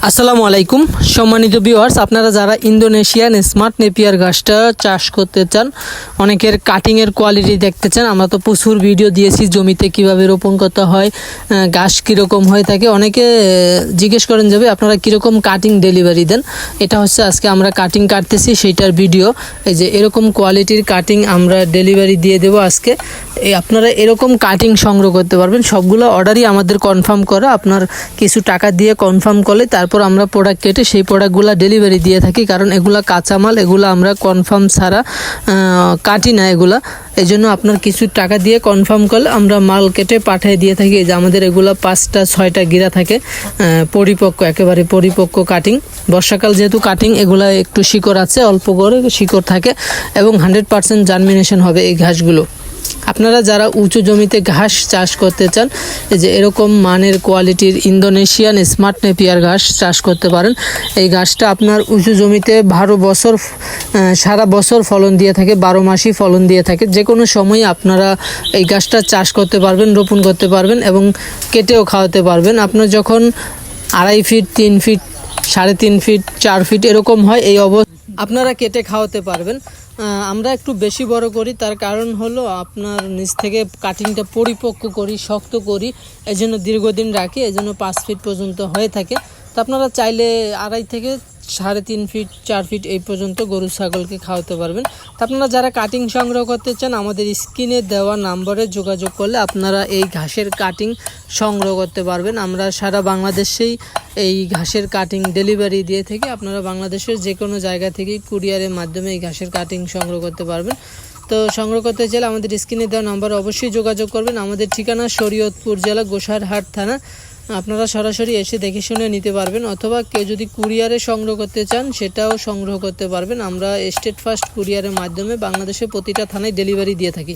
আসসালামু আলাইকুম সম্মানিত ভিউয়ার্স, আপনারা যারা ইন্দোনেশিয়ান স্মার্ট নেপিয়ার ঘাসটা চাষ করতে চান, অনেকের কাটিংয়ের কোয়ালিটি দেখতে চান। আমরা তো প্রচুর ভিডিও দিয়েছি জমিতে কিভাবে রোপণ করতে হয়, ঘাস কীরকম হয়ে থাকে। অনেকে জিজ্ঞেস করেন যাবে আপনারা কীরকম কাটিং ডেলিভারি দেন। এটা হচ্ছে আজকে আমরা কাটিং কাটতেছি সেইটার ভিডিও। এই যে এরকম কোয়ালিটির কাটিং আমরা ডেলিভারি দিয়ে দেবো আজকে। আপনারা এরকম কাটিং সংগ্রহ করতে পারবেন। সবগুলো অর্ডারই আমাদের কনফার্ম করা, আপনার কিছু টাকা দিয়ে কনফার্ম করলে তারপর আমরা প্রোডাক্ট কেটে সেই প্রোডাক্টগুলো ডেলিভারি দিয়ে থাকি। কারণ এগুলা কাঁচামাল, এগুলো আমরা কনফার্ম ছাড়া কাটি না এগুলা। এই জন্য আপনার কিছু টাকা দিয়ে কনফার্ম করলে আমরা মাল কেটে পাঠিয়ে দিয়ে থাকি। যে আমাদের এগুলো 5-6টা গিরা থাকে, পরিপক্ক, একেবারে পরিপক্ক কাটিং। বর্ষাকাল যেহেতু কাটিং, এগুলা একটু শিকড় আছে, অল্প করে শিকড় থাকে এবং 100% জার্মিনেশন হবে এই ঘাসগুলো। আপনারা যারা উঁচু জমিতে ঘাস চাষ করতে চান, এই যে এরকম মানের কোয়ালিটির ইন্দোনেশিয়ান স্মার্ট নেপিয়ার ঘাস চাষ করতে পারেন। এই ঘাসটা আপনার উঁচু জমিতে 12 বছর সারা বছর ফলন দিয়ে থাকে, 12 মাসই ফলন দিয়ে থাকে। যে কোনো সময় আপনারা এই ঘাসটা চাষ করতে পারবেন, রোপণ করতে পারবেন এবং কেটেও খাওয়াতে পারবেন। আপনার যখন 2.5 ফিট, 3 ফিট, 3.5 ফিট, 4 ফিট এরকম হয়, এই আপনারা কেটে খাওয়াতে পারবেন। আমরা একটু বেশি বড় করি, তার কারণ হলো আপনার নিচ থেকে কাটিংটা পরিপক্ক করি, শক্ত করি, এই জন্য দীর্ঘদিন রাখি, এই জন্য 5 ফিট পর্যন্ত হয়ে থাকে। তো আপনারা চাইলে 2.5 থেকে 3.5 ফিট, 4 ফিট এই পর্যন্ত গরু ছাগলকে খাওয়াতে পারবেন। তো আপনারা যারা কাটিং সংগ্রহ করতে চান, আমাদের স্ক্রিনে দেওয়া নাম্বারে যোগাযোগ করলে আপনারা এই ঘাসের কাটিং সংগ্রহ করতে পারবেন। আমরা সারা বাংলাদেশেই এই ঘাসের কাটিং ডেলিভারি দিয়ে থাকি। আপনারা বাংলাদেশের যে কোনো জায়গা থেকেই কুরিয়ারের মাধ্যমে এই ঘাসের কাটিং সংগ্রহ করতে পারবেন। তো সংগ্রহ করতে চাইলে আমাদের স্ক্রিনে দেওয়া নাম্বারে অবশ্যই যোগাযোগ করবেন। আমাদের ঠিকানা শরীয়তপুর জেলা, গোসারহাট থানা। আপনারা সরাসরি এসে দেখে শুনে নিতে পারবেন, অথবা কেউ যদি কুরিয়ারে সংগ্রহ করতে চান সেটাও সংগ্রহ করতে পারবেন। আমরা স্টেট ফার্স্ট কুরিয়ারের মাধ্যমে বাংলাদেশের প্রতিটা থানায় ডেলিভারি দিয়ে থাকি।